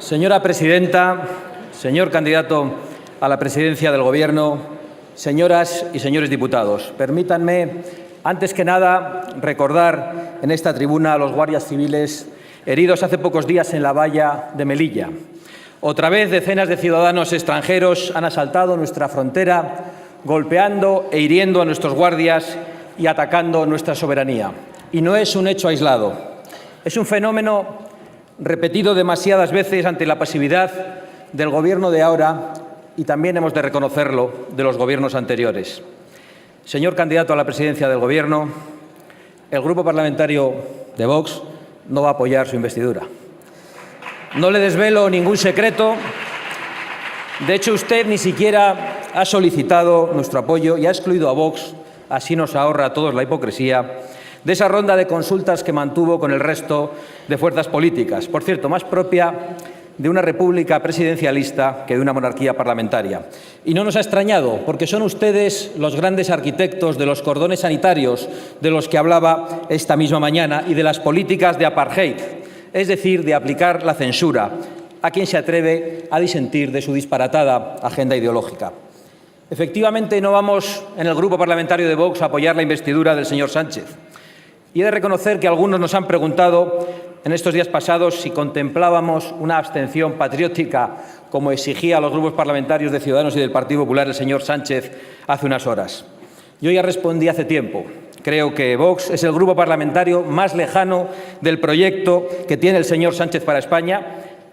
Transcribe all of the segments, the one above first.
Señora presidenta, señor candidato a la presidencia del Gobierno, señoras y señores diputados, permítanme, antes que nada, recordar en esta tribuna a los guardias civiles heridos hace pocos días en la valla de Melilla. Otra vez, decenas de ciudadanos extranjeros han asaltado nuestra frontera, golpeando e hiriendo a nuestros guardias y atacando nuestra soberanía. Y no es un hecho aislado, es un fenómeno repetido demasiadas veces ante la pasividad del Gobierno de ahora y también hemos de reconocerlo de los gobiernos anteriores. Señor candidato a la presidencia del Gobierno, el Grupo Parlamentario de Vox no va a apoyar su investidura. No le desvelo ningún secreto. De hecho, usted ni siquiera ha solicitado nuestro apoyo y ha excluido a Vox, así nos ahorra a todos la hipocresía, de esa ronda de consultas que mantuvo con el resto de fuerzas políticas, por cierto, más propia de una república presidencialista que de una monarquía parlamentaria. Y no nos ha extrañado, porque son ustedes los grandes arquitectos de los cordones sanitarios de los que hablaba esta misma mañana y de las políticas de apartheid, es decir, de aplicar la censura a quien se atreve a disentir de su disparatada agenda ideológica. Efectivamente, no vamos en el Grupo Parlamentario de Vox a apoyar la investidura del señor Sánchez. Y he de reconocer que algunos nos han preguntado en estos días pasados si contemplábamos una abstención patriótica, como exigía a los grupos parlamentarios de Ciudadanos y del Partido Popular el señor Sánchez hace unas horas. Yo ya respondí hace tiempo. Creo que Vox es el grupo parlamentario más lejano del proyecto que tiene el señor Sánchez para España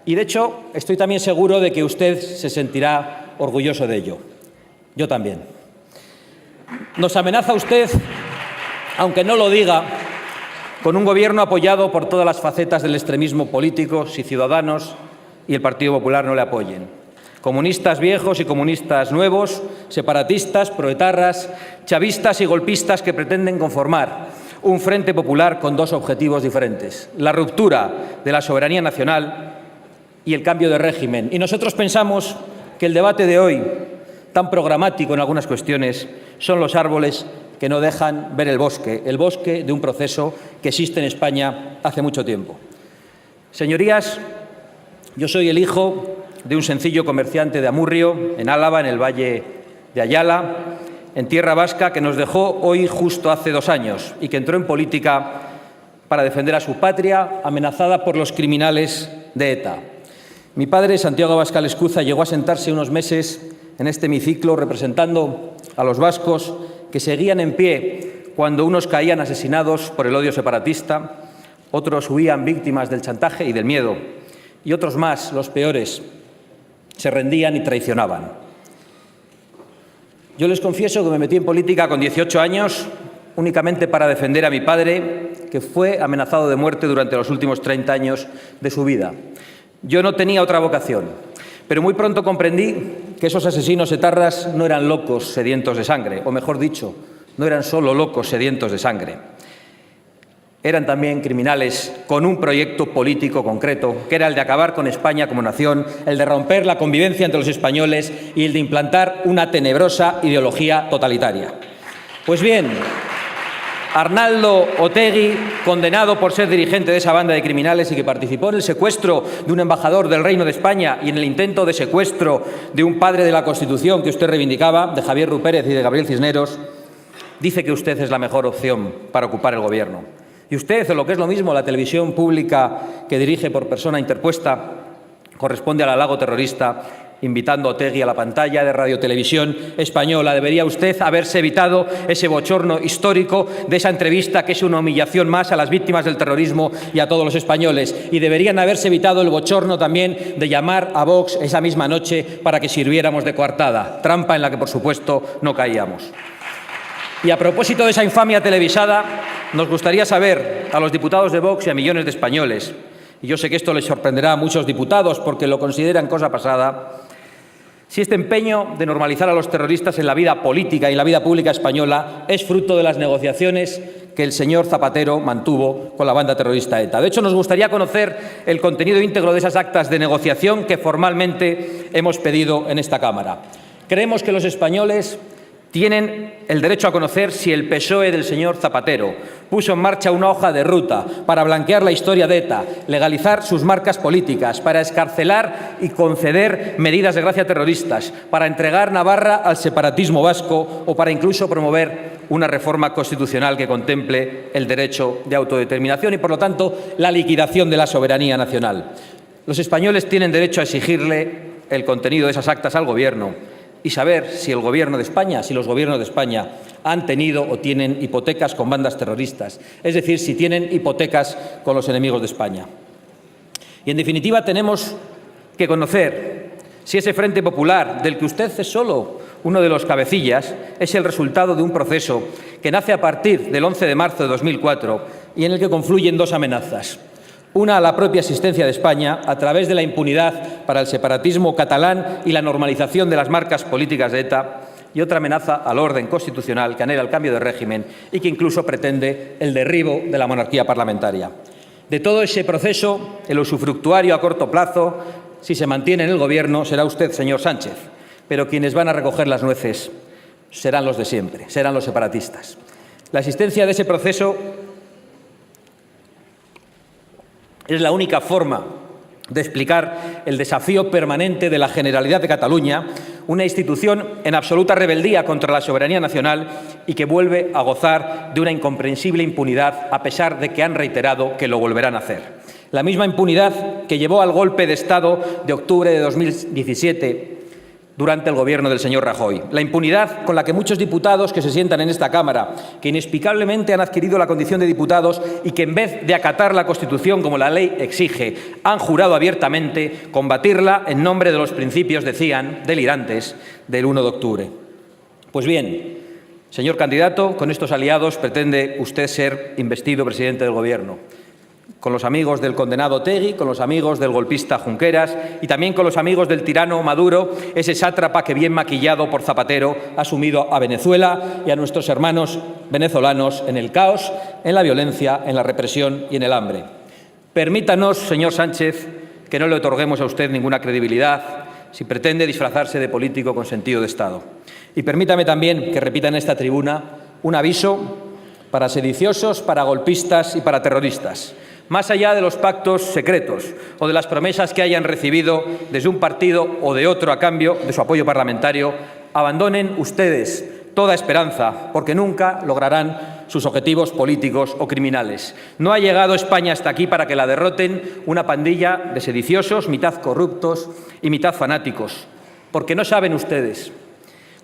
y, de hecho, estoy también seguro de que usted se sentirá orgulloso de ello. Yo también. Nos amenaza usted, aunque no lo diga, con un Gobierno apoyado por todas las facetas del extremismo político si Ciudadanos y el Partido Popular no le apoyen. Comunistas viejos y comunistas nuevos, separatistas, proetarras, chavistas y golpistas que pretenden conformar un frente popular con dos objetivos diferentes: la ruptura de la soberanía nacional y el cambio de régimen. Y nosotros pensamos que el debate de hoy, tan programático en algunas cuestiones, son los árboles que no dejan ver el bosque de un proceso que existe en España hace mucho tiempo. Señorías, yo soy el hijo de un sencillo comerciante de Amurrio, en Álava, en el Valle de Ayala, en tierra vasca, que nos dejó hoy justo hace 2 años y que entró en política para defender a su patria, amenazada por los criminales de ETA. Mi padre, Santiago Abascal Escuza, llegó a sentarse unos meses en este hemiciclo representando a los vascos que seguían en pie cuando unos caían asesinados por el odio separatista, otros huían víctimas del chantaje y del miedo, y otros más, los peores, se rendían y traicionaban. Yo les confieso que me metí en política con 18 años únicamente para defender a mi padre, que fue amenazado de muerte durante los últimos 30 años de su vida. Yo no tenía otra vocación, pero muy pronto comprendí que esos asesinos etarras no eran locos sedientos de sangre, o mejor dicho, no eran solo locos sedientos de sangre. Eran también criminales con un proyecto político concreto, que era el de acabar con España como nación, el de romper la convivencia entre los españoles y el de implantar una tenebrosa ideología totalitaria. Pues bien, Arnaldo Otegi, condenado por ser dirigente de esa banda de criminales y que participó en el secuestro de un embajador del Reino de España y en el intento de secuestro de un padre de la Constitución que usted reivindicaba, de Javier Rupérez y de Gabriel Cisneros, dice que usted es la mejor opción para ocupar el Gobierno. Y usted, o lo que es lo mismo, la televisión pública que dirige por persona interpuesta, corresponde al halago terrorista, invitando a Otegi a la pantalla de Radiotelevisión Española. Debería usted haberse evitado ese bochorno histórico de esa entrevista, que es una humillación más a las víctimas del terrorismo y a todos los españoles. Y deberían haberse evitado el bochorno también de llamar a Vox esa misma noche para que sirviéramos de coartada, trampa en la que, por supuesto, no caíamos. Y a propósito de esa infamia televisada, nos gustaría saber a los diputados de Vox y a millones de españoles, y yo sé que esto les sorprenderá a muchos diputados porque lo consideran cosa pasada, si este empeño de normalizar a los terroristas en la vida política y en la vida pública española es fruto de las negociaciones que el señor Zapatero mantuvo con la banda terrorista ETA. De hecho, nos gustaría conocer el contenido íntegro de esas actas de negociación que formalmente hemos pedido en esta Cámara. Creemos que los españoles Tienen el derecho a conocer si el PSOE del señor Zapatero puso en marcha una hoja de ruta para blanquear la historia de ETA, legalizar sus marcas políticas, para excarcelar y conceder medidas de gracia terroristas, para entregar Navarra al separatismo vasco o para incluso promover una reforma constitucional que contemple el derecho de autodeterminación y, por lo tanto, la liquidación de la soberanía nacional. Los españoles tienen derecho a exigirle el contenido de esas actas al Gobierno y saber si los gobiernos de España han tenido o tienen hipotecas con bandas terroristas, es decir, si tienen hipotecas con los enemigos de España. Y, en definitiva, tenemos que conocer si ese Frente Popular, del que usted es solo uno de los cabecillas, es el resultado de un proceso que nace a partir del 11 de marzo de 2004 y en el que confluyen dos amenazas. Una a la propia existencia de España a través de la impunidad para el separatismo catalán y la normalización de las marcas políticas de ETA, y otra amenaza al orden constitucional que anhela el cambio de régimen y que incluso pretende el derribo de la monarquía parlamentaria. De todo ese proceso, el usufructuario a corto plazo, si se mantiene en el Gobierno, será usted, señor Sánchez, pero quienes van a recoger las nueces serán los de siempre, serán los separatistas. La existencia de ese proceso es la única forma de explicar el desafío permanente de la Generalidad de Cataluña, una institución en absoluta rebeldía contra la soberanía nacional y que vuelve a gozar de una incomprensible impunidad, a pesar de que han reiterado que lo volverán a hacer. La misma impunidad que llevó al golpe de Estado de octubre de 2017 durante el Gobierno del señor Rajoy. La impunidad con la que muchos diputados que se sientan en esta Cámara, que inexplicablemente han adquirido la condición de diputados y que, en vez de acatar la Constitución como la ley exige, han jurado abiertamente combatirla en nombre de los principios, decían, delirantes del 1 de octubre. Pues bien, señor candidato, con estos aliados pretende usted ser investido presidente del Gobierno, con los amigos del condenado Otegi, con los amigos del golpista Junqueras y también con los amigos del tirano Maduro, ese sátrapa que, bien maquillado por Zapatero, ha sumido a Venezuela y a nuestros hermanos venezolanos en el caos, en la violencia, en la represión y en el hambre. Permítanos, señor Sánchez, que no le otorguemos a usted ninguna credibilidad si pretende disfrazarse de político con sentido de Estado. Y permítame también que repita en esta tribuna un aviso para sediciosos, para golpistas y para terroristas. Más allá de los pactos secretos o de las promesas que hayan recibido desde un partido o de otro a cambio de su apoyo parlamentario, abandonen ustedes toda esperanza, porque nunca lograrán sus objetivos políticos o criminales. No ha llegado España hasta aquí para que la derroten una pandilla de sediciosos, mitad corruptos y mitad fanáticos, porque no saben ustedes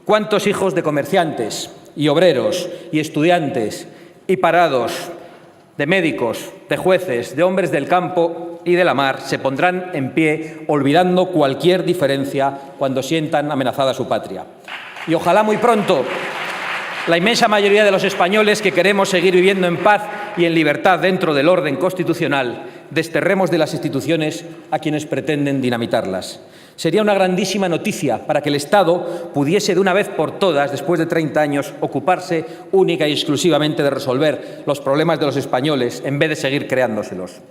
cuántos hijos de comerciantes y obreros y estudiantes y parados, de médicos, de jueces, de hombres del campo y de la mar se pondrán en pie olvidando cualquier diferencia cuando sientan amenazada su patria. Y ojalá muy pronto la inmensa mayoría de los españoles que queremos seguir viviendo en paz y en libertad dentro del orden constitucional desterremos de las instituciones a quienes pretenden dinamitarlas. Sería una grandísima noticia para que el Estado pudiese de una vez por todas, después de 30 años, ocuparse única y exclusivamente de resolver los problemas de los españoles en vez de seguir creándoselos.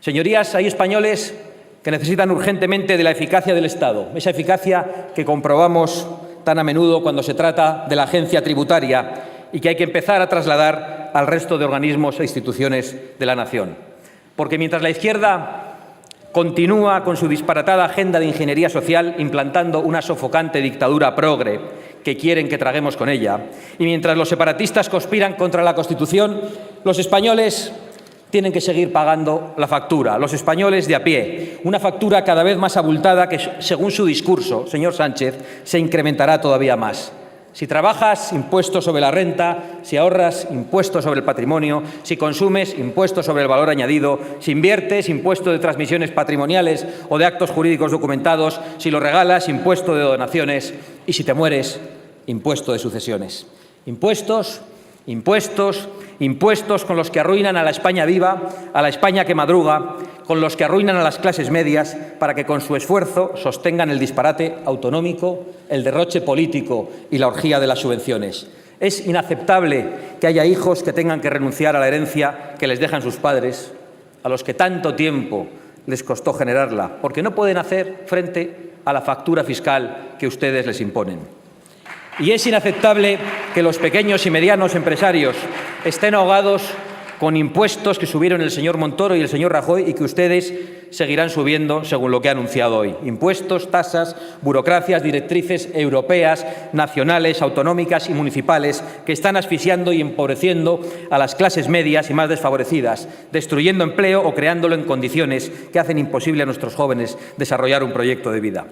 Señorías, hay españoles que necesitan urgentemente de la eficacia del Estado, esa eficacia que comprobamos tan a menudo cuando se trata de la agencia tributaria y que hay que empezar a trasladar al resto de organismos e instituciones de la nación. Porque mientras la izquierda continúa con su disparatada agenda de ingeniería social implantando una sofocante dictadura progre que quieren que traguemos con ella, y mientras los separatistas conspiran contra la Constitución, los españoles tienen que seguir pagando la factura, los españoles de a pie, una factura cada vez más abultada que, según su discurso, señor Sánchez, se incrementará todavía más. Si trabajas, impuesto sobre la renta; si ahorras, impuesto sobre el patrimonio; si consumes, impuesto sobre el valor añadido; si inviertes, impuesto de transmisiones patrimoniales o de actos jurídicos documentados; si lo regalas, impuesto de donaciones; y si te mueres, impuesto de sucesiones. Impuestos, impuestos, impuestos con los que arruinan a la España viva, a la España que madruga, con los que arruinan a las clases medias para que con su esfuerzo sostengan el disparate autonómico, el derroche político y la orgía de las subvenciones. Es inaceptable que haya hijos que tengan que renunciar a la herencia que les dejan sus padres, a los que tanto tiempo les costó generarla, porque no pueden hacer frente a la factura fiscal que ustedes les imponen. Y es inaceptable que los pequeños y medianos empresarios estén ahogados con impuestos que subieron el señor Montoro y el señor Rajoy y que ustedes seguirán subiendo según lo que ha anunciado hoy. Impuestos, tasas, burocracias, directrices europeas, nacionales, autonómicas y municipales que están asfixiando y empobreciendo a las clases medias y más desfavorecidas, destruyendo empleo o creándolo en condiciones que hacen imposible a nuestros jóvenes desarrollar un proyecto de vida.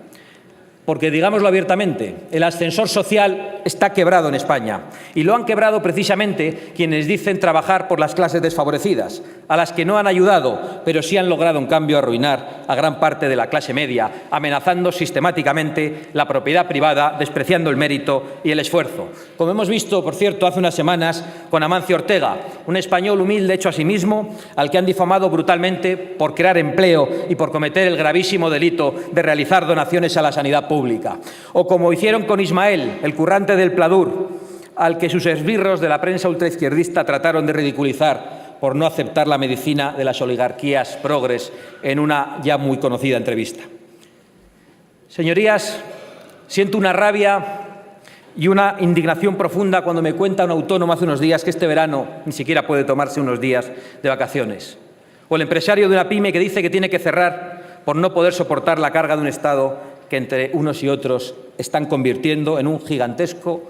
Porque, digámoslo abiertamente, el ascensor social está quebrado en España y lo han quebrado precisamente quienes dicen trabajar por las clases desfavorecidas, a las que no han ayudado, pero sí han logrado, en cambio, arruinar a gran parte de la clase media, amenazando sistemáticamente la propiedad privada, despreciando el mérito y el esfuerzo. Como hemos visto, por cierto, hace unas semanas con Amancio Ortega, un español humilde hecho a sí mismo, al que han difamado brutalmente por crear empleo y por cometer el gravísimo delito de realizar donaciones a la sanidad pública. O como hicieron con Ismael, el currante del Pladur, al que sus esbirros de la prensa ultraizquierdista trataron de ridiculizar por no aceptar la medicina de las oligarquías progres en una ya muy conocida entrevista. Señorías, siento una rabia y una indignación profunda cuando me cuenta un autónomo hace unos días que este verano ni siquiera puede tomarse unos días de vacaciones. O el empresario de una pyme que dice que tiene que cerrar por no poder soportar la carga de un Estado que entre unos y otros están convirtiendo en un gigantesco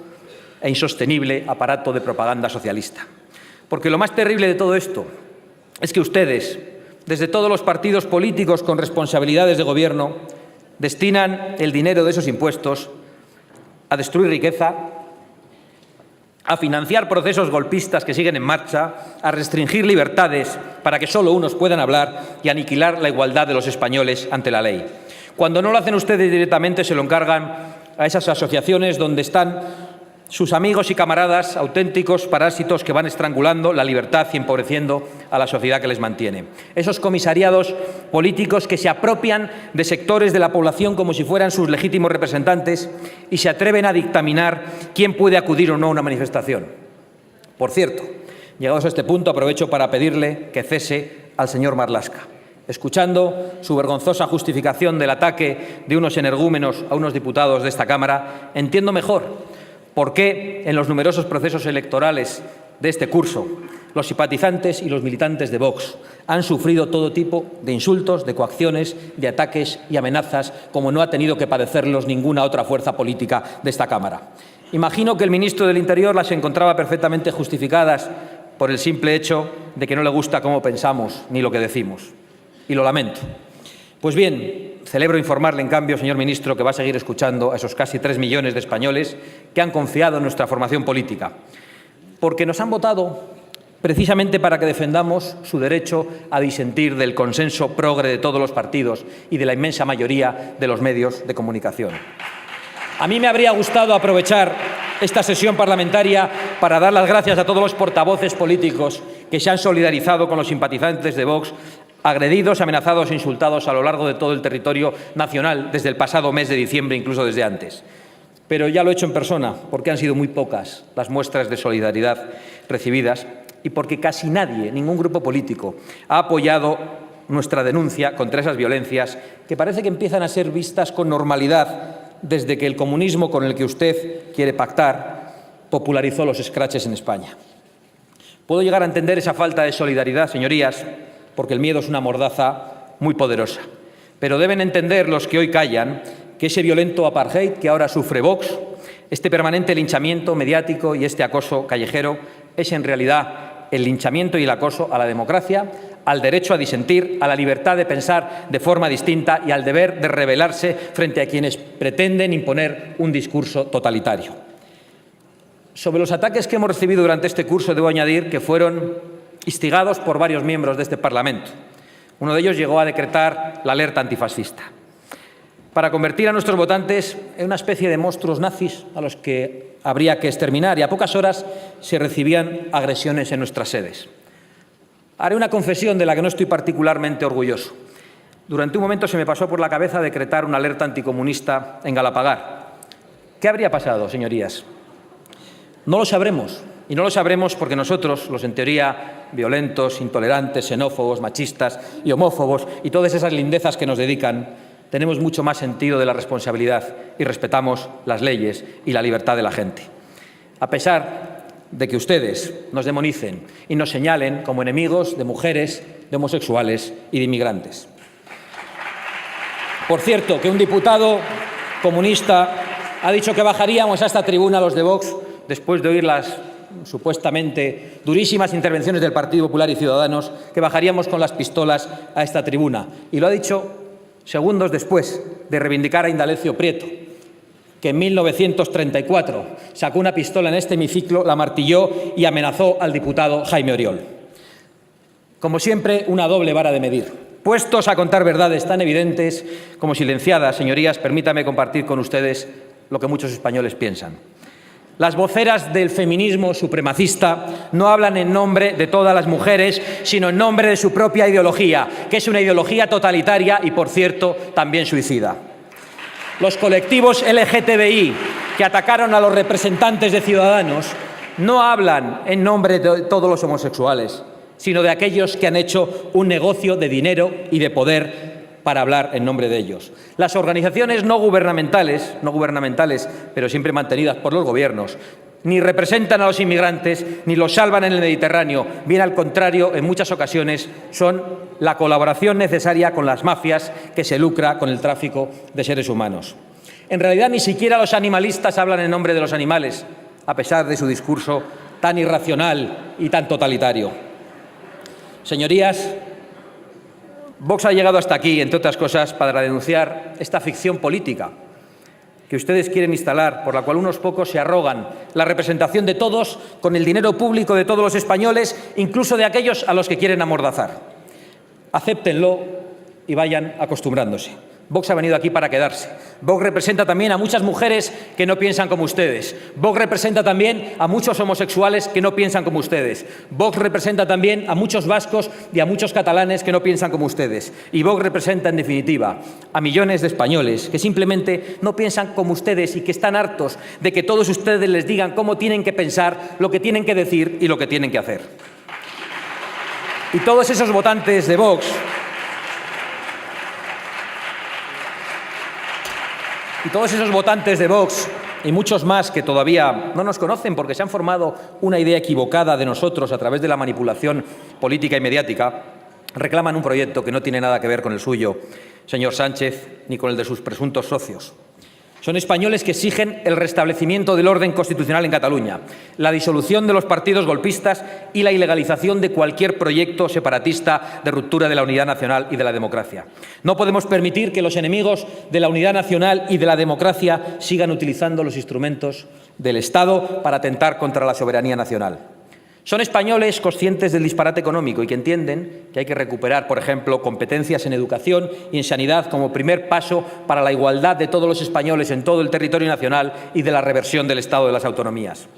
e insostenible aparato de propaganda socialista. Porque lo más terrible de todo esto es que ustedes, desde todos los partidos políticos con responsabilidades de gobierno, destinan el dinero de esos impuestos a destruir riqueza, a financiar procesos golpistas que siguen en marcha, a restringir libertades para que solo unos puedan hablar y aniquilar la igualdad de los españoles ante la ley. Cuando no lo hacen ustedes directamente, se lo encargan a esas asociaciones donde están sus amigos y camaradas, auténticos parásitos que van estrangulando la libertad y empobreciendo a la sociedad que les mantiene. Esos comisariados políticos que se apropian de sectores de la población como si fueran sus legítimos representantes y se atreven a dictaminar quién puede acudir o no a una manifestación. Por cierto, llegados a este punto, aprovecho para pedirle que cese al señor Marlaska. Escuchando su vergonzosa justificación del ataque de unos energúmenos a unos diputados de esta Cámara, entiendo mejor por qué en los numerosos procesos electorales de este curso los simpatizantes y los militantes de Vox han sufrido todo tipo de insultos, de coacciones, de ataques y amenazas, como no ha tenido que padecerlos ninguna otra fuerza política de esta Cámara. Imagino que el ministro del Interior las encontraba perfectamente justificadas por el simple hecho de que no le gusta cómo pensamos ni lo que decimos. Y lo lamento. Pues bien, celebro informarle, en cambio, señor ministro, que va a seguir escuchando a esos casi 3 millones de españoles que han confiado en nuestra formación política, porque nos han votado precisamente para que defendamos su derecho a disentir del consenso progre de todos los partidos y de la inmensa mayoría de los medios de comunicación. A mí me habría gustado aprovechar esta sesión parlamentaria para dar las gracias a todos los portavoces políticos que se han solidarizado con los simpatizantes de Vox, agredidos, amenazados e insultados a lo largo de todo el territorio nacional desde el pasado mes de diciembre, incluso desde antes. Pero ya lo he hecho en persona, porque han sido muy pocas las muestras de solidaridad recibidas y porque casi nadie, ningún grupo político, ha apoyado nuestra denuncia contra esas violencias que parece que empiezan a ser vistas con normalidad desde que el comunismo con el que usted quiere pactar popularizó los escraches en España. Puedo llegar a entender esa falta de solidaridad, señorías, porque el miedo es una mordaza muy poderosa. Pero deben entender los que hoy callan que ese violento apartheid que ahora sufre Vox, este permanente linchamiento mediático y este acoso callejero, es en realidad el linchamiento y el acoso a la democracia, al derecho a disentir, a la libertad de pensar de forma distinta y al deber de rebelarse frente a quienes pretenden imponer un discurso totalitario. Sobre los ataques que hemos recibido durante este curso, debo añadir que fueron instigados por varios miembros de este Parlamento. Uno de ellos llegó a decretar la alerta antifascista, para convertir a nuestros votantes en una especie de monstruos nazis a los que habría que exterminar, y a pocas horas se recibían agresiones en nuestras sedes. Haré una confesión de la que no estoy particularmente orgulloso. Durante un momento se me pasó por la cabeza decretar una alerta anticomunista en Galapagar. ¿Qué habría pasado, señorías? No lo sabremos. Y no lo sabremos porque nosotros, los en teoría violentos, intolerantes, xenófobos, machistas y homófobos y todas esas lindezas que nos dedican, tenemos mucho más sentido de la responsabilidad y respetamos las leyes y la libertad de la gente. A pesar de que ustedes nos demonicen y nos señalen como enemigos de mujeres, de homosexuales y de inmigrantes. Por cierto, que un diputado comunista ha dicho que bajaríamos a esta tribuna los de Vox después de oír las supuestamente durísimas intervenciones del Partido Popular y Ciudadanos, que bajaríamos con las pistolas a esta tribuna. Y lo ha dicho segundos después de reivindicar a Indalecio Prieto, que en 1934 sacó una pistola en este hemiciclo, la martilló y amenazó al diputado Jaime Oriol. Como siempre, una doble vara de medir. Puestos a contar verdades tan evidentes como silenciadas, señorías, permítame compartir con ustedes lo que muchos españoles piensan. Las voceras del feminismo supremacista no hablan en nombre de todas las mujeres, sino en nombre de su propia ideología, que es una ideología totalitaria y, por cierto, también suicida. Los colectivos LGTBI que atacaron a los representantes de Ciudadanos no hablan en nombre de todos los homosexuales, sino de aquellos que han hecho un negocio de dinero y de poder para hablar en nombre de ellos. Las organizaciones no gubernamentales, pero siempre mantenidas por los gobiernos, ni representan a los inmigrantes, ni los salvan en el Mediterráneo. Bien al contrario, en muchas ocasiones son la colaboración necesaria con las mafias que se lucra con el tráfico de seres humanos. En realidad, ni siquiera los animalistas hablan en nombre de los animales, a pesar de su discurso tan irracional y tan totalitario. Señorías, Vox ha llegado hasta aquí, entre otras cosas, para denunciar esta ficción política que ustedes quieren instalar, por la cual unos pocos se arrogan la representación de todos con el dinero público de todos los españoles, incluso de aquellos a los que quieren amordazar. Acéptenlo y vayan acostumbrándose. Vox ha venido aquí para quedarse. Vox representa también a muchas mujeres que no piensan como ustedes. Vox representa también a muchos homosexuales que no piensan como ustedes. Vox representa también a muchos vascos y a muchos catalanes que no piensan como ustedes. Y Vox representa, en definitiva, a millones de españoles que simplemente no piensan como ustedes y que están hartos de que todos ustedes les digan cómo tienen que pensar, lo que tienen que decir y lo que tienen que hacer. Y todos esos votantes de Vox y muchos más que todavía no nos conocen porque se han formado una idea equivocada de nosotros a través de la manipulación política y mediática, reclaman un proyecto que no tiene nada que ver con el suyo, señor Sánchez, ni con el de sus presuntos socios. Son españoles que exigen el restablecimiento del orden constitucional en Cataluña, la disolución de los partidos golpistas y la ilegalización de cualquier proyecto separatista de ruptura de la unidad nacional y de la democracia. No podemos permitir que los enemigos de la unidad nacional y de la democracia sigan utilizando los instrumentos del Estado para atentar contra la soberanía nacional. Son españoles conscientes del disparate económico y que entienden que hay que recuperar, por ejemplo, competencias en educación y en sanidad como primer paso para la igualdad de todos los españoles en todo el territorio nacional y de la reversión del Estado de las autonomías.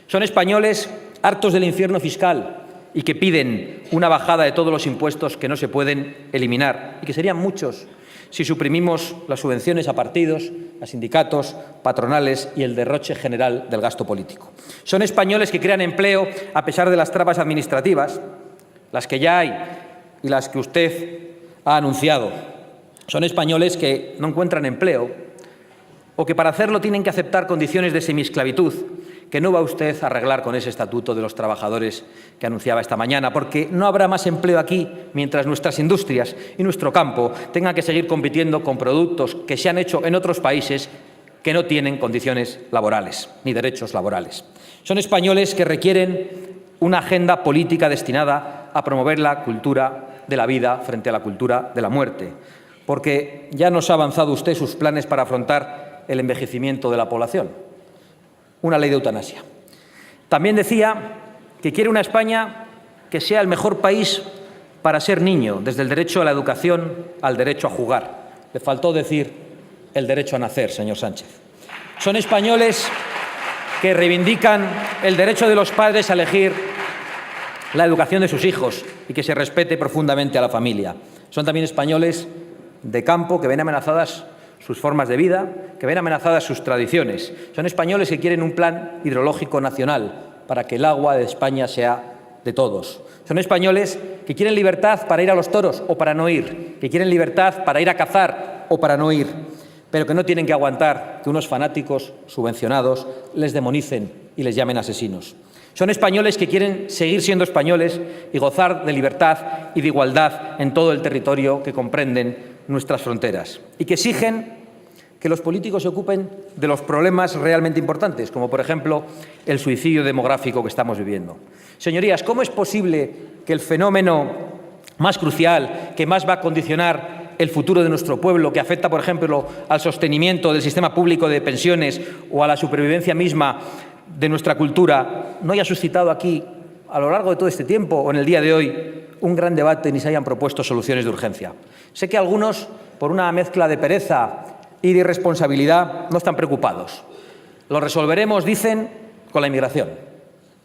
Son españoles hartos del infierno fiscal y que piden una bajada de todos los impuestos que no se pueden eliminar y que serían muchos si suprimimos las subvenciones a partidos, a sindicatos, patronales y el derroche general del gasto político. Son españoles que crean empleo a pesar de las trabas administrativas, las que ya hay y las que usted ha anunciado. Son españoles que no encuentran empleo o que para hacerlo tienen que aceptar condiciones de semiesclavitud que no va usted a arreglar con ese estatuto de los trabajadores que anunciaba esta mañana, porque no habrá más empleo aquí mientras nuestras industrias y nuestro campo tengan que seguir compitiendo con productos que se han hecho en otros países que no tienen condiciones laborales ni derechos laborales. Son españoles que requieren una agenda política destinada a promover la cultura de la vida frente a la cultura de la muerte, porque ya nos ha avanzado usted sus planes para afrontar el envejecimiento de la población. Una ley de eutanasia. También decía que quiere una España que sea el mejor país para ser niño, desde el derecho a la educación al derecho a jugar. Le faltó decir el derecho a nacer, señor Sánchez. Son españoles que reivindican el derecho de los padres a elegir la educación de sus hijos y que se respete profundamente a la familia. Son también españoles de campo que ven amenazadas sus formas de vida, que ven amenazadas sus tradiciones. Son españoles que quieren un plan hidrológico nacional para que el agua de España sea de todos. Son españoles que quieren libertad para ir a los toros o para no ir, que quieren libertad para ir a cazar o para no ir, pero que no tienen que aguantar que unos fanáticos subvencionados les demonicen y les llamen asesinos. Son españoles que quieren seguir siendo españoles y gozar de libertad y de igualdad en todo el territorio que comprenden nuestras fronteras, y que exigen que los políticos se ocupen de los problemas realmente importantes, como por ejemplo el suicidio demográfico que estamos viviendo. Señorías, ¿cómo es posible que el fenómeno más crucial, que más va a condicionar el futuro de nuestro pueblo, que afecta, por ejemplo, al sostenimiento del sistema público de pensiones o a la supervivencia misma de nuestra cultura, no haya suscitado aquí, a lo largo de todo este tiempo o en el día de hoy, un gran debate ni se hayan propuesto soluciones de urgencia? Sé que algunos, por una mezcla de pereza y de irresponsabilidad, no están preocupados. Lo resolveremos, dicen, con la inmigración,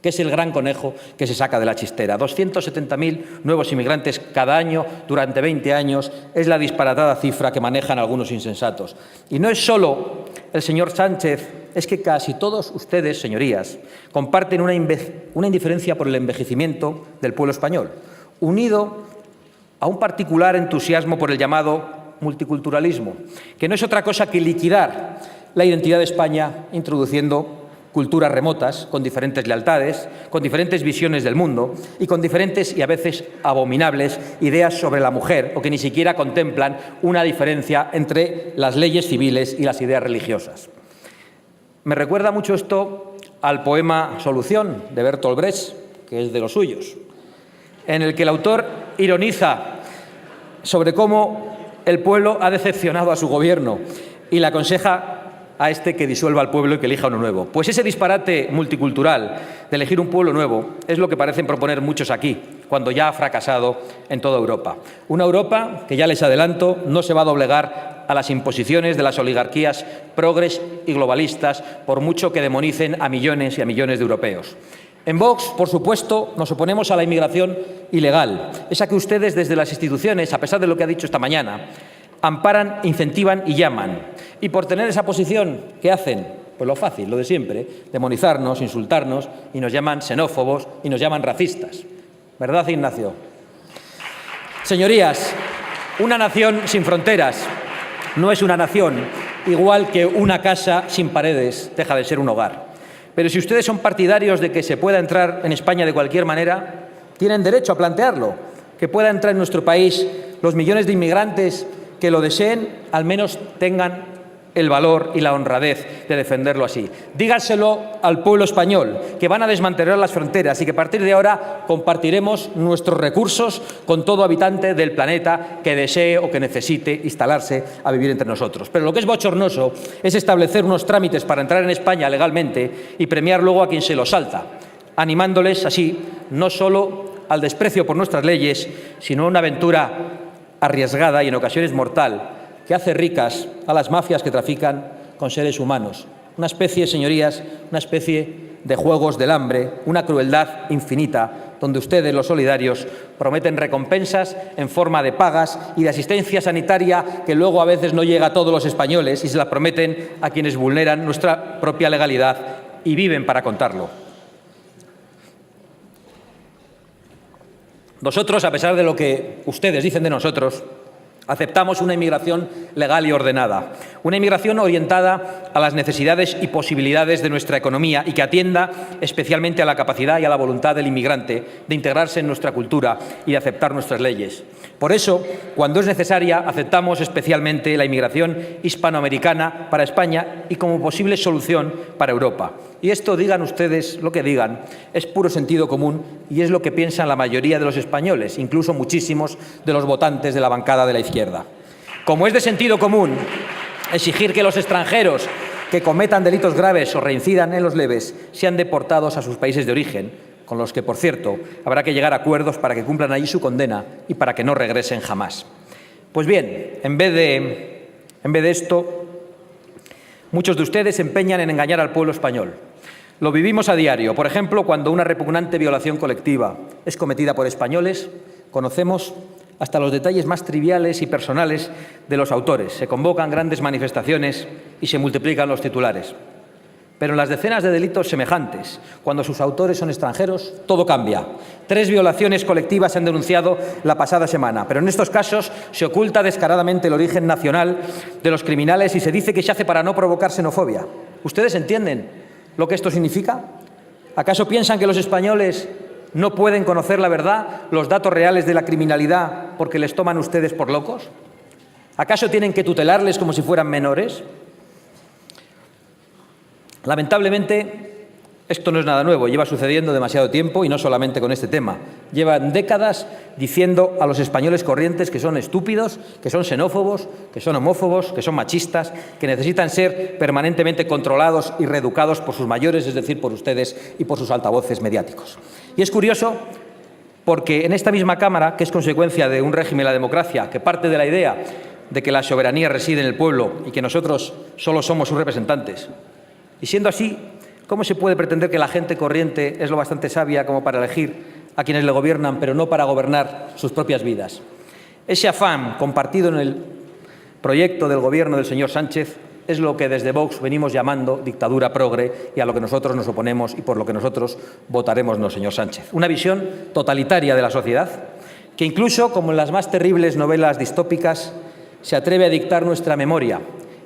que es el gran conejo que se saca de la chistera. 270.000 nuevos inmigrantes cada año durante 20 años es la disparatada cifra que manejan algunos insensatos. Y no es solo el señor Sánchez, es que casi todos ustedes, señorías, comparten una indiferencia por el envejecimiento del pueblo español, unido a un particular entusiasmo por el llamado multiculturalismo, que no es otra cosa que liquidar la identidad de España introduciendo culturas remotas, con diferentes lealtades, con diferentes visiones del mundo y con diferentes y a veces abominables ideas sobre la mujer, o que ni siquiera contemplan una diferencia entre las leyes civiles y las ideas religiosas. Me recuerda mucho esto al poema Solución de Bertolt Brecht, que es de los suyos, en el que el autor ironiza sobre cómo el pueblo ha decepcionado a su gobierno y le aconseja a este que disuelva al pueblo y que elija uno nuevo. Pues ese disparate multicultural de elegir un pueblo nuevo es lo que parecen proponer muchos aquí, cuando ya ha fracasado en toda Europa. Una Europa que, ya les adelanto, no se va a doblegar a las imposiciones de las oligarquías progres y globalistas, por mucho que demonicen a millones y a millones de europeos. En Vox, por supuesto, nos oponemos a la inmigración ilegal, esa que ustedes desde las instituciones, a pesar de lo que ha dicho esta mañana, amparan, incentivan y llaman. Y por tener esa posición, ¿qué hacen? Pues lo fácil, lo de siempre, demonizarnos, insultarnos, y nos llaman xenófobos y nos llaman racistas. ¿Verdad, Ignacio? Señorías, una nación sin fronteras no es una nación, igual que una casa sin paredes deja de ser un hogar. Pero si ustedes son partidarios de que se pueda entrar en España de cualquier manera, tienen derecho a plantearlo. Que pueda entrar en nuestro país los millones de inmigrantes que lo deseen, al menos tengan el valor y la honradez de defenderlo así. Díganselo al pueblo español, que van a desmantelar las fronteras y que a partir de ahora compartiremos nuestros recursos con todo habitante del planeta que desee o que necesite instalarse a vivir entre nosotros. Pero lo que es bochornoso es establecer unos trámites para entrar en España legalmente y premiar luego a quien se lo salta, animándoles así no solo al desprecio por nuestras leyes, sino a una aventura arriesgada y en ocasiones mortal, que hace ricas a las mafias que trafican con seres humanos. Una especie, señorías, una especie de juegos del hambre, una crueldad infinita, donde ustedes, los solidarios, prometen recompensas en forma de pagas y de asistencia sanitaria que luego a veces no llega a todos los españoles y se las prometen a quienes vulneran nuestra propia legalidad y viven para contarlo. Nosotros, a pesar de lo que ustedes dicen de nosotros, aceptamos una inmigración legal y ordenada, una inmigración orientada a las necesidades y posibilidades de nuestra economía y que atienda especialmente a la capacidad y a la voluntad del inmigrante de integrarse en nuestra cultura y de aceptar nuestras leyes. Por eso, cuando es necesaria, aceptamos especialmente la inmigración hispanoamericana para España y como posible solución para Europa. Y esto, digan ustedes lo que digan, es puro sentido común y es lo que piensan la mayoría de los españoles, incluso muchísimos de los votantes de la bancada de la izquierda. Como es de sentido común exigir que los extranjeros que cometan delitos graves o reincidan en los leves sean deportados a sus países de origen, con los que, por cierto, habrá que llegar a acuerdos para que cumplan allí su condena y para que no regresen jamás. Pues bien, en vez de esto, muchos de ustedes se empeñan en engañar al pueblo español. Lo vivimos a diario. Por ejemplo, cuando una repugnante violación colectiva es cometida por españoles, conocemos hasta los detalles más triviales y personales de los autores. Se convocan grandes manifestaciones y se multiplican los titulares. Pero en las decenas de delitos semejantes, cuando sus autores son extranjeros, todo cambia. 3 violaciones colectivas se han denunciado la pasada semana, pero en estos casos se oculta descaradamente el origen nacional de los criminales y se dice que se hace para no provocar xenofobia. ¿Ustedes entienden lo que esto significa? ¿Acaso piensan que los españoles no pueden conocer la verdad, los datos reales de la criminalidad, porque les toman ustedes por locos? ¿Acaso tienen que tutelarles como si fueran menores? Lamentablemente, esto no es nada nuevo, lleva sucediendo demasiado tiempo y no solamente con este tema. Llevan décadas diciendo a los españoles corrientes que son estúpidos, que son xenófobos, que son homófobos, que son machistas, que necesitan ser permanentemente controlados y reeducados por sus mayores, es decir, por ustedes y por sus altavoces mediáticos. Y es curioso porque en esta misma Cámara, que es consecuencia de un régimen de la democracia, que parte de la idea de que la soberanía reside en el pueblo y que nosotros solo somos sus representantes, y siendo así, ¿cómo se puede pretender que la gente corriente es lo bastante sabia como para elegir a quienes le gobiernan, pero no para gobernar sus propias vidas? Ese afán compartido en el proyecto del Gobierno del señor Sánchez es lo que desde Vox venimos llamando dictadura progre y a lo que nosotros nos oponemos y por lo que nosotros votaremos no, señor Sánchez. Una visión totalitaria de la sociedad que incluso, como en las más terribles novelas distópicas, se atreve a dictar nuestra memoria.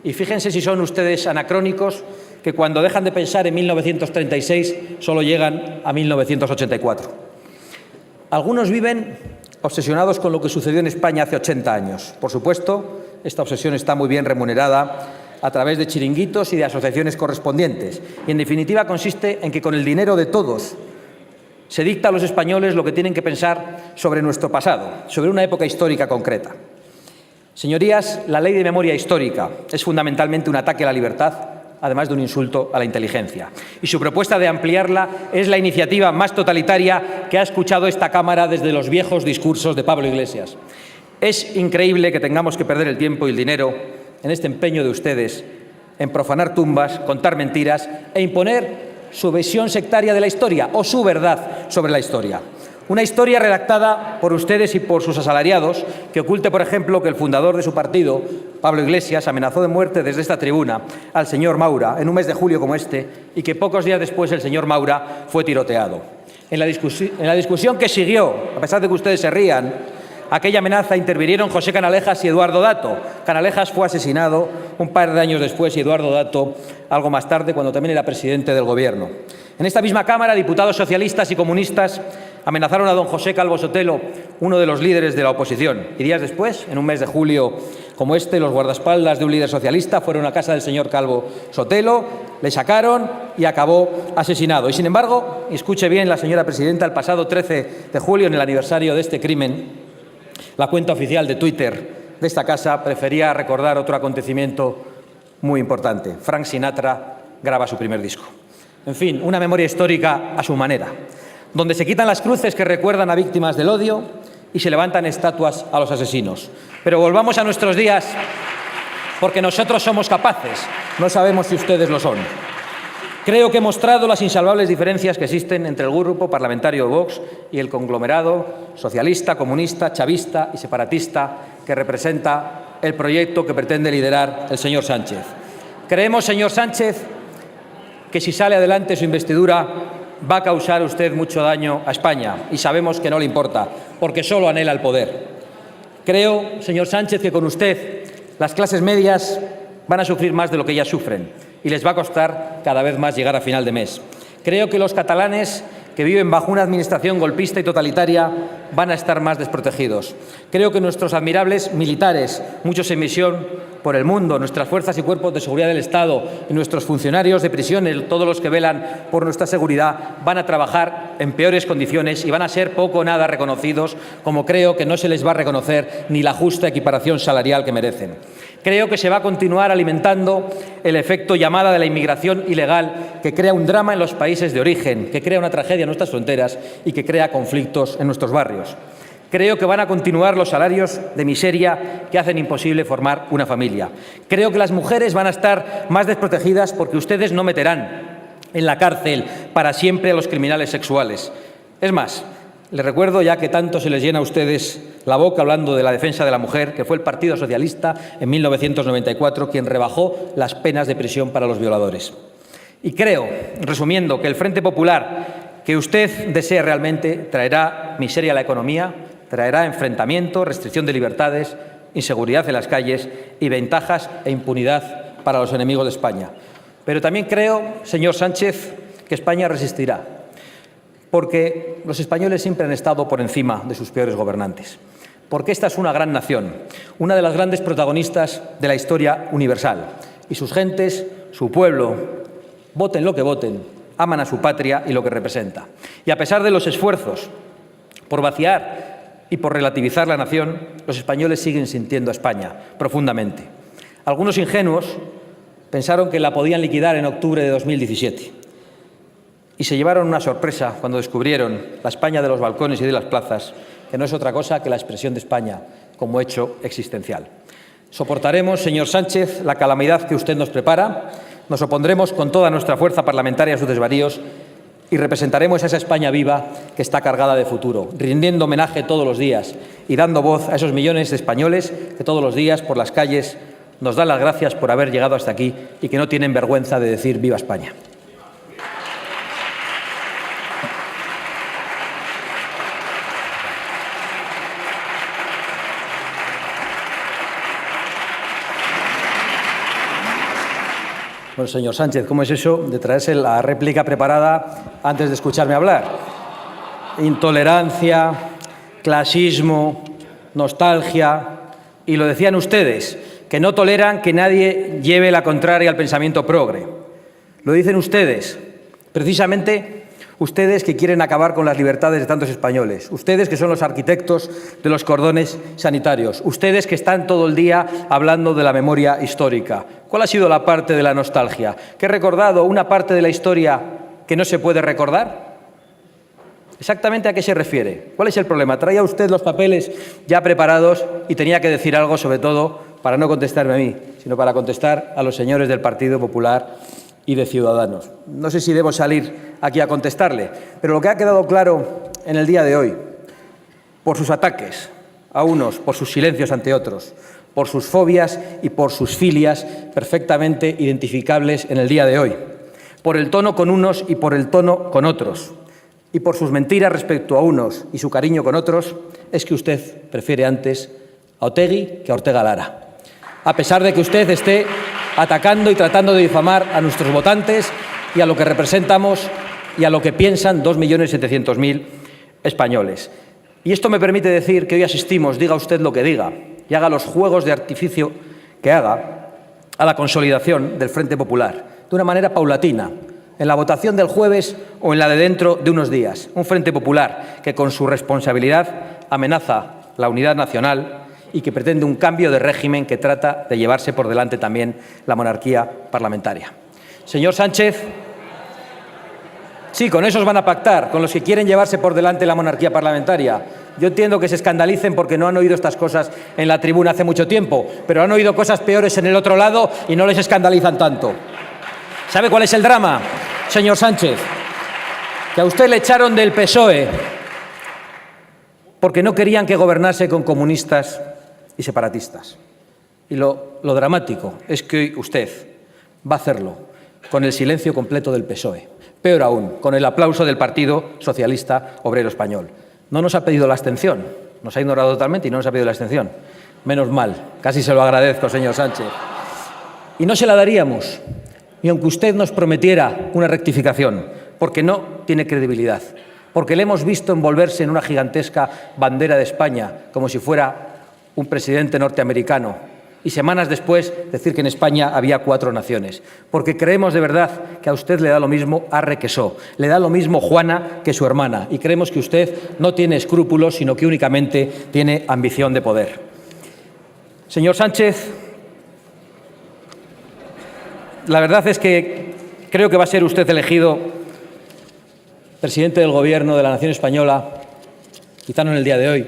Y fíjense si son ustedes anacrónicos, que cuando dejan de pensar en 1936 solo llegan a 1984. Algunos viven obsesionados con lo que sucedió en España hace 80 años. Por supuesto, esta obsesión está muy bien remunerada a través de chiringuitos y de asociaciones correspondientes. Y, en definitiva, consiste en que con el dinero de todos se dicta a los españoles lo que tienen que pensar sobre nuestro pasado, sobre una época histórica concreta. Señorías, la ley de memoria histórica es fundamentalmente un ataque a la libertad, además de un insulto a la inteligencia. Y su propuesta de ampliarla es la iniciativa más totalitaria que ha escuchado esta Cámara desde los viejos discursos de Pablo Iglesias. Es increíble que tengamos que perder el tiempo y el dinero en este empeño de ustedes en profanar tumbas, contar mentiras e imponer su visión sectaria de la historia o su verdad sobre la historia. Una historia redactada por ustedes y por sus asalariados que oculte, por ejemplo, que el fundador de su partido, Pablo Iglesias, amenazó de muerte desde esta tribuna al señor Maura en un mes de julio como este y que pocos días después el señor Maura fue tiroteado. En la discusión que siguió, a pesar de que ustedes se rían, aquella amenaza intervinieron José Canalejas y Eduardo Dato. Canalejas fue asesinado un par de años después y Eduardo Dato algo más tarde, cuando también era presidente del Gobierno. En esta misma Cámara, diputados socialistas y comunistas amenazaron a don José Calvo Sotelo, uno de los líderes de la oposición. Y días después, en un mes de julio como este, los guardaespaldas de un líder socialista fueron a casa del señor Calvo Sotelo, le sacaron y acabó asesinado. Y sin embargo, escuche bien la señora presidenta, el pasado 13 de julio, en el aniversario de este crimen, la cuenta oficial de Twitter de esta casa prefería recordar otro acontecimiento muy importante. Frank Sinatra graba su primer disco. En fin, una memoria histórica a su manera, donde se quitan las cruces que recuerdan a víctimas del odio y se levantan estatuas a los asesinos. Pero volvamos a nuestros días, porque nosotros somos capaces, no sabemos si ustedes lo son. Creo que he mostrado las insalvables diferencias que existen entre el grupo parlamentario de Vox y el conglomerado socialista, comunista, chavista y separatista que representa el proyecto que pretende liderar el señor Sánchez. Creemos, señor Sánchez, que si sale adelante su investidura va a causar usted mucho daño a España y sabemos que no le importa, porque solo anhela el poder. Creo, señor Sánchez, que con usted las clases medias van a sufrir más de lo que ya sufren y les va a costar cada vez más llegar a final de mes. Creo que los catalanes que viven bajo una administración golpista y totalitaria van a estar más desprotegidos. Creo que nuestros admirables militares, muchos en misión por el mundo, nuestras fuerzas y cuerpos de seguridad del Estado y nuestros funcionarios de prisiones, todos los que velan por nuestra seguridad, van a trabajar en peores condiciones y van a ser poco o nada reconocidos, como creo que no se les va a reconocer ni la justa equiparación salarial que merecen. Creo que se va a continuar alimentando el efecto llamada de la inmigración ilegal, que crea un drama en los países de origen, que crea una tragedia en nuestras fronteras y que crea conflictos en nuestros barrios. Creo que van a continuar los salarios de miseria que hacen imposible formar una familia. Creo que las mujeres van a estar más desprotegidas porque ustedes no meterán en la cárcel para siempre a los criminales sexuales. Es más, les recuerdo, ya que tanto se les llena a ustedes la boca hablando de la defensa de la mujer, que fue el Partido Socialista en 1994 quien rebajó las penas de prisión para los violadores. Y creo, resumiendo, que el Frente Popular que usted desea realmente traerá miseria a la economía, traerá enfrentamiento, restricción de libertades, inseguridad en las calles y ventajas e impunidad para los enemigos de España. Pero también creo, señor Sánchez, que España resistirá, porque los españoles siempre han estado por encima de sus peores gobernantes, porque esta es una gran nación, una de las grandes protagonistas de la historia universal, y sus gentes, su pueblo, voten lo que voten, aman a su patria y lo que representa. Y a pesar de los esfuerzos por vaciar y por relativizar la nación, los españoles siguen sintiendo a España profundamente. Algunos ingenuos pensaron que la podían liquidar en octubre de 2017 y se llevaron una sorpresa cuando descubrieron la España de los balcones y de las plazas, que no es otra cosa que la expresión de España como hecho existencial. Soportaremos, señor Sánchez, la calamidad que usted nos prepara, nos opondremos con toda nuestra fuerza parlamentaria a sus desvaríos y representaremos a esa España viva que está cargada de futuro, rindiendo homenaje todos los días y dando voz a esos millones de españoles que todos los días por las calles nos dan las gracias por haber llegado hasta aquí y que no tienen vergüenza de decir ¡viva España! Bueno, señor Sánchez, ¿cómo es eso de traerse la réplica preparada antes de escucharme hablar? Intolerancia, clasismo, nostalgia, y lo decían ustedes, que no toleran que nadie lleve la contraria al pensamiento progre. Lo dicen ustedes, precisamente ustedes que quieren acabar con las libertades de tantos españoles, ustedes que son los arquitectos de los cordones sanitarios, ustedes que están todo el día hablando de la memoria histórica. ¿Cuál ha sido la parte de la nostalgia? ¿Que he recordado una parte de la historia que no se puede recordar? ¿Exactamente a qué se refiere? ¿Cuál es el problema? Traía usted los papeles ya preparados y tenía que decir algo, sobre todo, para no contestarme a mí, sino para contestar a los señores del Partido Popular y de Ciudadanos. No sé si debo salir aquí a contestarle, pero lo que ha quedado claro en el día de hoy, por sus ataques a unos, por sus silencios ante otros, por sus fobias y por sus filias perfectamente identificables en el día de hoy, por el tono con unos y por el tono con otros, y por sus mentiras respecto a unos y su cariño con otros, es que usted prefiere antes a Otegi que a Ortega Lara, a pesar de que usted esté atacando y tratando de difamar a nuestros votantes y a lo que representamos y a lo que piensan 2.700.000 españoles. Y esto me permite decir que hoy asistimos, diga usted lo que diga, y haga los juegos de artificio que haga, a la consolidación del Frente Popular, de una manera paulatina, en la votación del jueves o en la de dentro de unos días. Un Frente Popular que con su responsabilidad amenaza la unidad nacional y que pretende un cambio de régimen que trata de llevarse por delante también la monarquía parlamentaria. Señor Sánchez, sí, con esos van a pactar, con los que quieren llevarse por delante la monarquía parlamentaria. Yo entiendo que se escandalicen porque no han oído estas cosas en la tribuna hace mucho tiempo, pero han oído cosas peores en el otro lado y no les escandalizan tanto. ¿Sabe cuál es el drama, señor Sánchez? Que a usted le echaron del PSOE porque no querían que gobernase con comunistas y separatistas. Y lo dramático es que hoy usted va a hacerlo con el silencio completo del PSOE. Peor aún, con el aplauso del Partido Socialista Obrero Español. No nos ha pedido la abstención, nos ha ignorado totalmente y no nos ha pedido la abstención. Menos mal, casi se lo agradezco, señor Sánchez. Y no se la daríamos, ni aunque usted nos prometiera una rectificación, porque no tiene credibilidad, porque le hemos visto envolverse en una gigantesca bandera de España, como si fuera un presidente norteamericano, y semanas después decir que en España había 4 naciones, porque creemos de verdad que a usted le da lo mismo Arre que So, le da lo mismo Juana que su hermana, y creemos que usted no tiene escrúpulos, sino que únicamente tiene ambición de poder. Señor Sánchez, la verdad es que creo que va a ser usted elegido presidente del Gobierno de la nación española, quizá no en el día de hoy,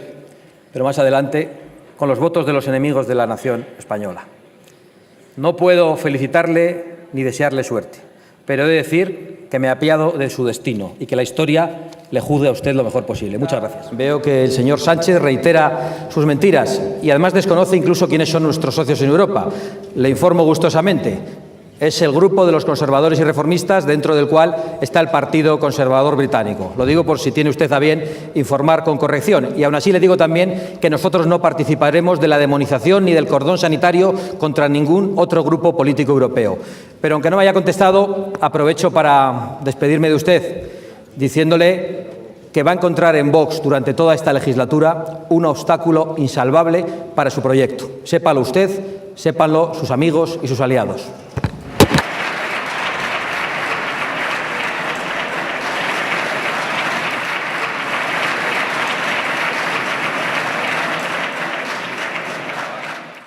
pero más adelante, con los votos de los enemigos de la nación española. No puedo felicitarle ni desearle suerte, pero he de decir que me apiado de su destino y que la historia le juzgue a usted lo mejor posible. Muchas gracias. Veo que el señor Sánchez reitera sus mentiras y además desconoce incluso quiénes son nuestros socios en Europa. Le informo gustosamente Es el grupo de los conservadores y reformistas, dentro del cual está el Partido Conservador Británico. Lo digo por si tiene usted a bien informar con corrección. Y aún así le digo también que nosotros no participaremos de la demonización ni del cordón sanitario contra ningún otro grupo político europeo. Pero aunque no me haya contestado, aprovecho para despedirme de usted, diciéndole que va a encontrar en Vox durante toda esta legislatura un obstáculo insalvable para su proyecto. Sépalo usted, sépanlo sus amigos y sus aliados.